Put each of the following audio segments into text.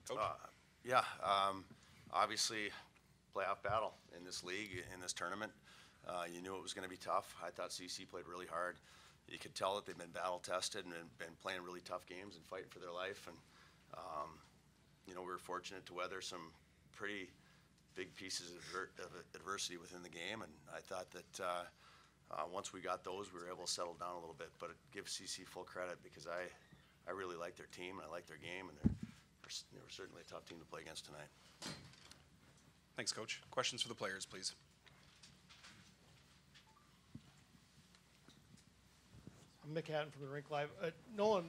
Coach? Obviously, playoff battle in this league, in this tournament. You knew it was going to be tough. I thought CC played really hard. You could tell that they've been battle tested and been playing really tough games and fighting for their life. And we were fortunate to weather some pretty big pieces of adversity within the game. And I thought that once we got those, we were able to settle down a little bit. But give CC full credit because I really like their team and I like their game, and they were certainly a tough team to play against tonight. Thanks, Coach. Questions for the players, please. I'm Mick Hatton from the Rink Live. Nolan,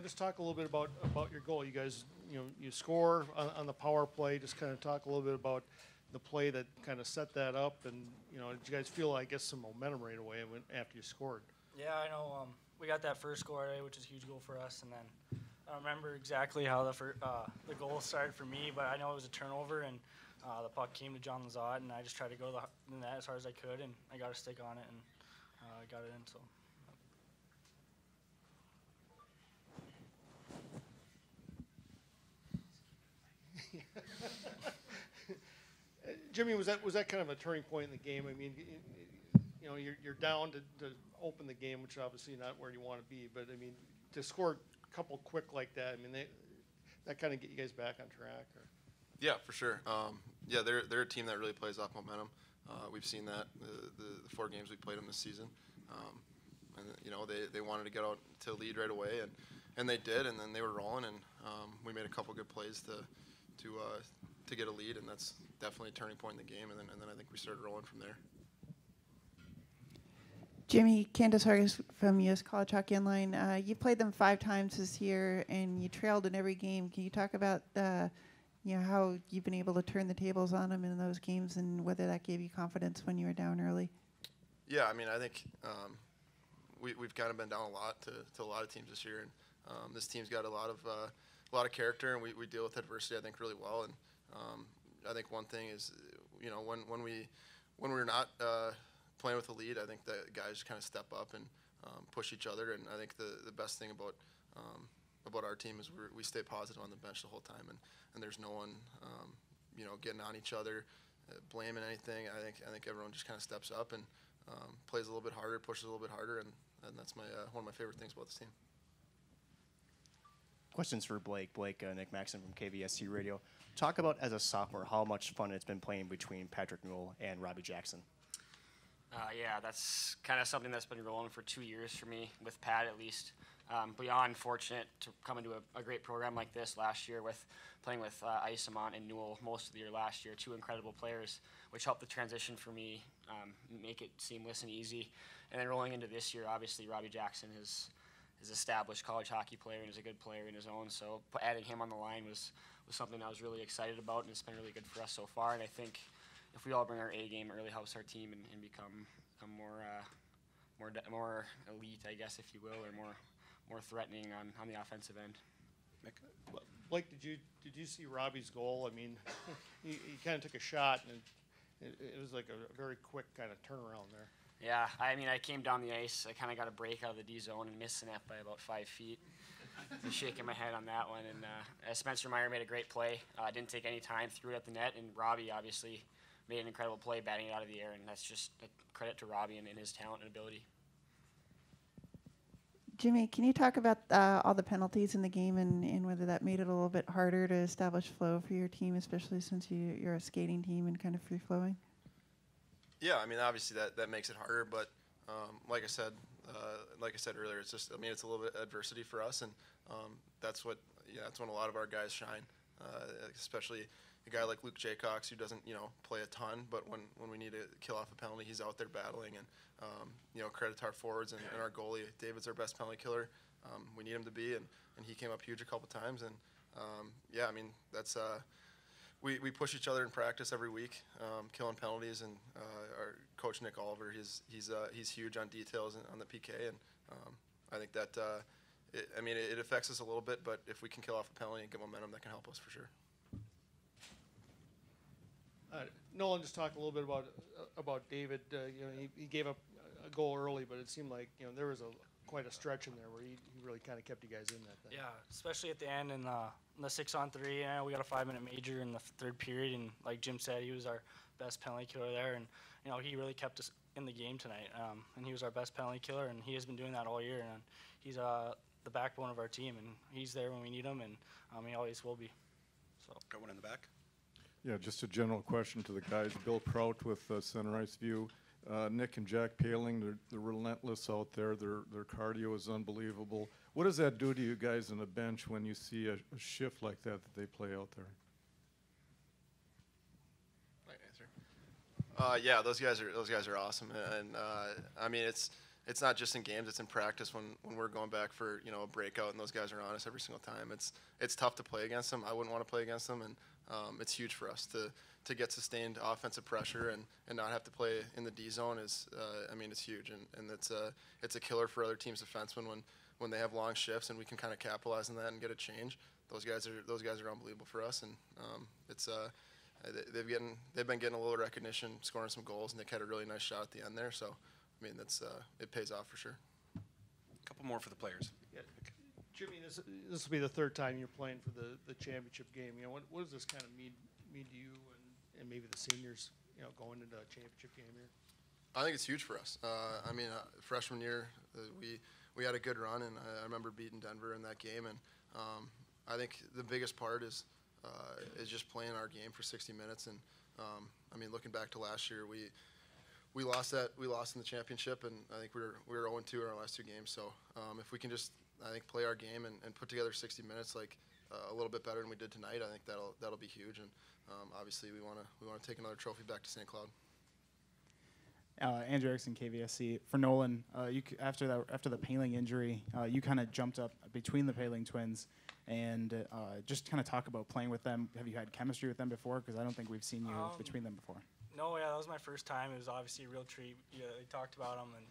just talk a little bit about your goal. You guys, you score on the power play. Just kind of talk a little bit about the play that kind of set that up, and did you guys feel, I guess, some momentum right away after you scored? Yeah, I know. We got that first goal right away, which is a huge goal for us, and then I don't remember exactly how the goal started for me, but I know it was a turnover, and the puck came to John Lizotte, and I just tried to go to the net as hard as I could, and I got a stick on it, and I got it in. So. Jimmy, was that kind of a turning point in the game? I mean, you're down to open the game, which is obviously not where you want to be. But I mean, to score a couple quick like that, I mean, that kind of get you guys back on track. Or? Yeah, for sure. They're a team that really plays off momentum. We've seen that the 4 games we played them this season, and they wanted to get out to lead right away, and they did, and then they were rolling, and we made a couple good plays to get a lead, and that's definitely a turning point in the game, and then I think we started rolling from there. Jimmy, Candace Hargis from U.S. College Hockey Online. You played them 5 times this year, and you trailed in every game. Can you talk about how you've been able to turn the tables on them in those games, and whether that gave you confidence when you were down early? Yeah, I mean, I think we've kind of been down a lot to a lot of teams this year, and this team's got a lot of character, and we deal with adversity, I think, really well. And I think one thing is, when we're not playing with a lead, I think the guys kind of step up and push each other. And I think the best thing about our team is we stay positive on the bench the whole time, and there's no one getting on each other, blaming anything. I think everyone just kind of steps up and plays a little bit harder, pushes a little bit harder, and that's one of my favorite things about this team. Questions for Blake. Nick Maxon from KVSC Radio. Talk about, as a sophomore, how much fun it's been playing between Patrick Newell and Robbie Jackson. Yeah, that's kind of something that's been rolling for 2 years for me, with Pat at least. Beyond fortunate to come into a great program like this last year, with playing with Isamont and Newell most of the year last year, 2 incredible players, which helped the transition for me, make it seamless and easy. And then rolling into this year, obviously Robbie Jackson is established college hockey player and is a good player in his own, so adding him on the line was something I was really excited about, and it's been really good for us so far. And I think if we all bring our A game, it really helps our team and become more elite, I guess, if you will, or more threatening on the offensive end. Nick? Blake, did you see Robbie's goal? I mean, he kind of took a shot, and it was like a very quick kind of turnaround there. Yeah, I mean, I came down the ice. I kind of got a break out of the D zone and missed the net by about 5 feet. Just shaking my head on that one. And Spencer Meyer made a great play. Didn't take any time, threw it at the net, and Robbie obviously made an incredible play batting it out of the air, and that's just a credit to Robbie and his talent and ability. Jimmy, can you talk about all the penalties in the game and whether that made it a little bit harder to establish flow for your team, especially since you're a skating team and kind of free-flowing? Yeah, I mean, obviously that makes it harder, but like I said earlier, it's just, I mean, it's a little bit adversity for us, and that's when a lot of our guys shine, especially a guy like Luke Jaycox, who doesn't play a ton, but when we need to kill off a penalty, he's out there battling. And credit to our forwards and our goalie. David's our best penalty killer. We need him to be, and he came up huge a couple times. And I mean, that's we push each other in practice every week, killing penalties. And our coach Nick Oliver, he's huge on details and on the PK, and I think that it affects us a little bit, but if we can kill off a penalty and get momentum, that can help us for sure. Nolan, just talk a little bit about David. He gave up a goal early, but it seemed like there was quite a stretch in there where he really kind of kept you guys in that thing. Yeah, especially at the end in the 6-on-3. You know, we got a 5-minute major in the third period, and like Jim said, he was our best penalty killer there, and you know he really kept us in the game tonight. And he was our best penalty killer, and he has been doing that all year. And he's the backbone of our team, and he's there when we need him, and he always will be. So Got one in the back. Yeah, just a general question to the guys. Bill Prout with Center Ice View. Nick and Jack Paling, they're relentless out there. Their cardio is unbelievable. What does that do to you guys on the bench when you see a shift like that they play out there? Yeah, those guys are awesome, and I mean it's not just in games; it's in practice when we're going back for a breakout, and those guys are on us every single time. It's tough to play against them. I wouldn't want to play against them, and it's huge for us to get sustained offensive pressure and not have to play in the D zone is I mean it's huge, and it's a killer for other teams' defensemen when they have long shifts and we can kind of capitalize on that and get a change. Those guys are unbelievable for us, and they've been getting a little recognition, scoring some goals, and Nick had a really nice shot at the end there. So, I mean, it pays off for sure. A couple more for the players. Yeah. Jimmy, this will be the third time you're playing for the championship game. You know, what does this kind of mean to you and maybe the seniors? You know, going into a championship game here. I think it's huge for us. I mean, freshman year we had a good run, and I remember beating Denver in that game. And I think the biggest part is just playing our game for 60 minutes. And I mean, looking back to last year, we lost in the championship, and I think we were 0-2 in our last two games. So if we can just play our game and put together 60 minutes like a little bit better than we did tonight, I think that'll be huge. And obviously we want to take another trophy back to St. Cloud. Andrew Erickson, KVSC. For Nolan, after the Paling injury, you kind of jumped up between the Paling twins, and just kind of talk about playing with them. Have you had chemistry with them before? Because I don't think we've seen you between them before. No, yeah, that was my first time. It was obviously a real treat. Yeah, they talked about them, and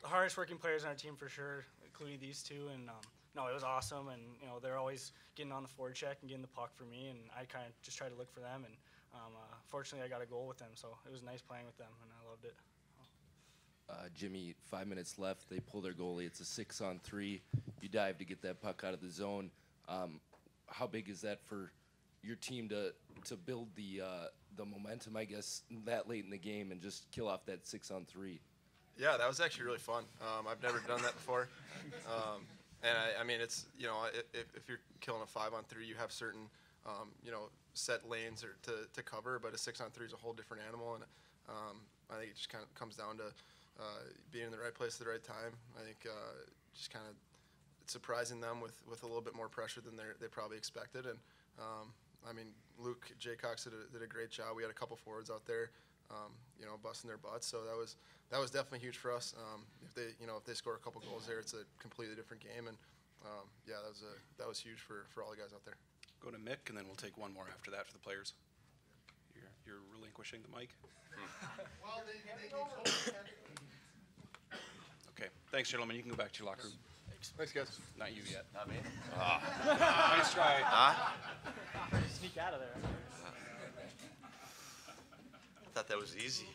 the hardest working players on our team for sure, including these two. And no, it was awesome. And they're always getting on the forecheck and getting the puck for me, and I kind of just try to look for them. And fortunately, I got a goal with them, so it was nice playing with them, and I loved it. Jimmy, 5 minutes left. They pull their goalie. It's a 6-on-3. You dive to get that puck out of the zone. How big is that for your team to build the momentum, I guess, that late in the game and just kill off that 6-on-3? Yeah, that was actually really fun. I've never done that before. And I mean, it's, if you're killing a 5-on-3, you have certain, set lanes to cover, but a 6-on-3 is a whole different animal. And I think it just kind of comes down to being in the right place at the right time. I think just kind of surprising them with a little bit more pressure than they probably expected. And I mean, Luke Jaycox did a great job. We had a couple forwards out there, busting their butts. So that was definitely huge for us. If they score a couple goals there, it's a completely different game. And yeah, that was huge for all the guys out there. Go to Mick, and then we'll take one more after that for the players. You're relinquishing the mic. Okay. Thanks, gentlemen. You can go back to your locker room. Thanks, guys. Not you yet. Not me. Nice try. Sneak out of there. I thought that was easy.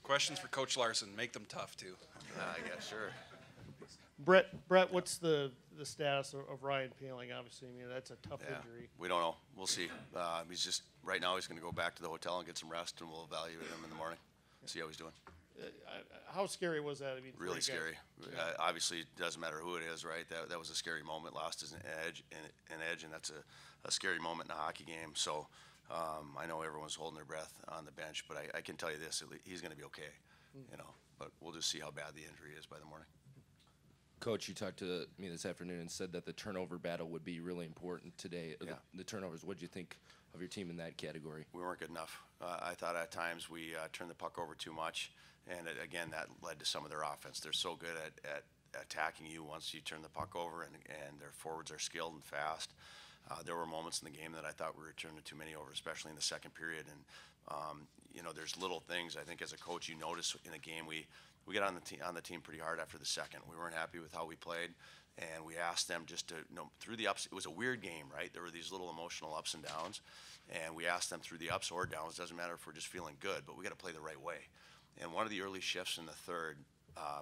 Questions for Coach Larson. Make them tough, too. I guess, sure. Brett, what's the status of Ryan Paling? Obviously, I mean that's a tough injury. We don't know. We'll see. He's just right now. He's going to go back to the hotel and get some rest, and we'll evaluate him in the morning. See how he's doing. How scary was that? I mean, Really scary. Obviously, it doesn't matter who it is, right? That was a scary moment. Lost his edge, and that's a scary moment in a hockey game. So I know everyone's holding their breath on the bench, but I can tell you this: he's going to be okay. But we'll just see how bad the injury is by the morning. Coach, you talked to me this afternoon and said that the turnover battle would be really important today. Yeah. The turnovers, what did you think of your team in that category? We weren't good enough. I thought at times we turned the puck over too much, and again, that led to some of their offense. They're so good at attacking you once you turn the puck over, and their forwards are skilled and fast. There were moments in the game that I thought we were turning too many over, especially in the second period. And there's little things I think as a coach you notice in a game. We got on the team pretty hard after the second. We weren't happy with how we played, And we asked them just to, through the ups, it was a weird game, right? There were these little emotional ups and downs. And we asked them through the ups or downs, doesn't matter if we're just feeling good, but we got to play the right way. And one of the early shifts in the third,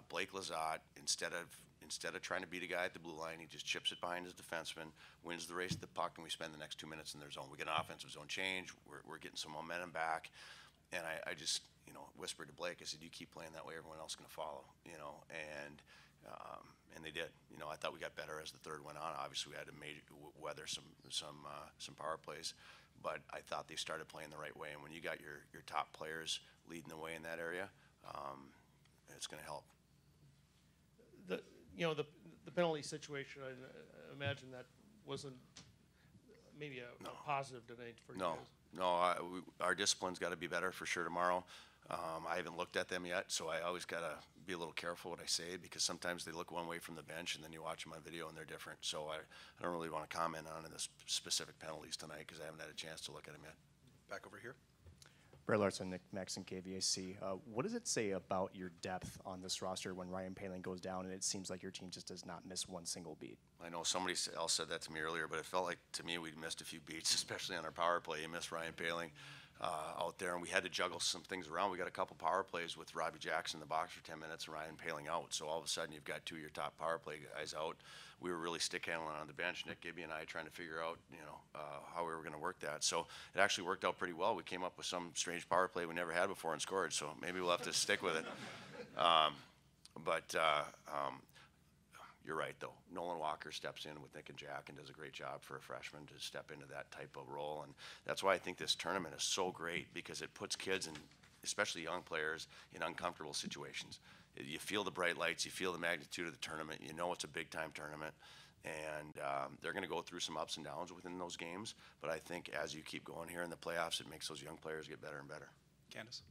Blake Lizotte, instead of trying to beat a guy at the blue line, he just chips it behind his defenseman, wins the race to the puck, and we spend the next 2 minutes in their zone. We get an offensive zone change. We're getting some momentum back. And I just, whispered to Blake, I said, you keep playing that way, everyone else is going to follow, and they did. I thought we got better as the third went on. Obviously, we had to weather some power plays, but I thought they started playing the right way. And when you got your top players leading the way in that area, it's going to help. The penalty situation, I imagine that wasn't maybe a positive tonight for you guys. No, our discipline's got to be better for sure tomorrow. I haven't looked at them yet, so I always got to be a little careful what I say, because sometimes they look one way from the bench and then you watch them on video and they're different. So I don't really want to comment on the specific penalties tonight because I haven't had a chance to look at them yet. Back over here. Brett Larson, Nick Maxon, KVAC. What does it say about your depth on this roster when Ryan Poehling goes down and it seems like your team just does not miss one single beat? I know somebody else said that to me earlier, but it felt like to me we'd missed a few beats, especially on our power play. You missed Ryan Poehling out there, and we had to juggle some things around. We got a couple power plays with Robbie Jackson in the box for 10 minutes and Ryan Poehling out. So all of a sudden you've got two of your top power play guys out. We were really stick handling on the bench, Nick Gibby and I, trying to figure out how we were going to work that. So it actually worked out pretty well. We came up with some strange power play we never had before and scored. So maybe we'll have to stick with it. You're right, though. Nolan Walker steps in with Nick and Jack and does a great job for a freshman to step into that type of role. And that's why I think this tournament is so great, because it puts kids, and especially young players, in uncomfortable situations. You feel the bright lights. You feel the magnitude of the tournament. You know it's a big-time tournament. And they're going to go through some ups and downs within those games. But I think as you keep going here in the playoffs, it makes those young players get better and better. Candace.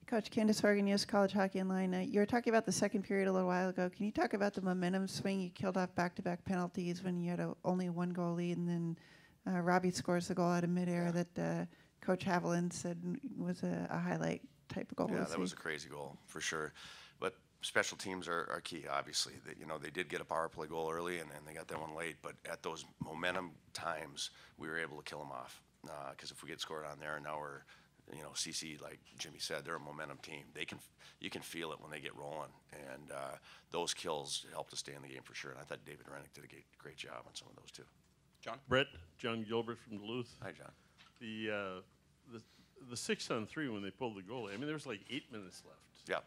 Coach Candace Horgan, U.S. College Hockey Online. You were talking about the second period a little while ago. Can you talk about the momentum swing? You killed off back-to-back penalties when you had only a one-goal lead, and then Robbie scores the goal out of midair that Coach Haviland said was a highlight type of goal. Yeah, that was a crazy goal for sure. But special teams are key, obviously. They did get a power play goal early, and they got that one late. But at those momentum times, we were able to kill them off. Because if we get scored on there, and now we're CC, like Jimmy said, they're a momentum team. You can feel it when they get rolling, and those kills helped us stay in the game for sure. And I thought David Rennick did a great job on some of those too. John? Brett, John Gilbert from Duluth. Hi, John. The 6-on-3 when they pulled the goalie, I mean, there was like 8 minutes left. Yeah.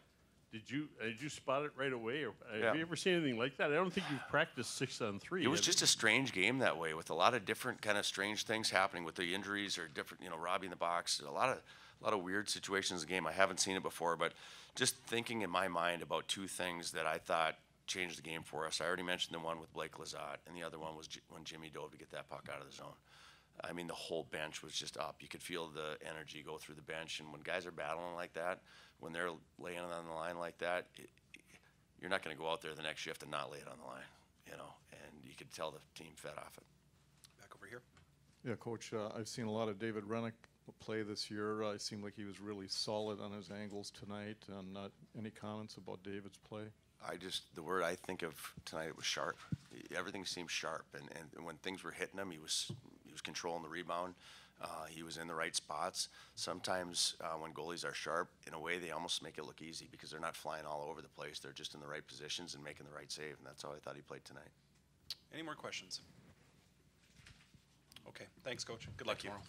Did you spot it right away, or Yeah. have you ever seen anything like that? I don't think you've practiced 6-on-3. It was just a strange game that way, with a lot of different kind of strange things happening with the injuries or different, Robbie in the box, a lot of weird situations in the game. I haven't seen it before, but just thinking in my mind about two things that I thought changed the game for us. I already mentioned the one with Blake Lizotte, and the other one was when Jimmy dove to get that puck out of the zone. I mean, the whole bench was just up. You could feel the energy go through the bench, and when guys are battling like that, when they're laying it on the line like that, you're not going to go out there the next shift and not lay it on the line, and you could tell the team fed off it. Back over here. Yeah, Coach, I've seen a lot of David Rennick play this year. It seemed like he was really solid on his angles tonight. And any comments about David's play? The word I think of tonight was sharp. Everything seemed sharp, and when things were hitting him, he was controlling the rebound. He was in the right spots. Sometimes when goalies are sharp, in a way, they almost make it look easy because they're not flying all over the place. They're just in the right positions and making the right save, and that's how I thought he played tonight. Any more questions? Okay, thanks, Coach. Good luck tomorrow.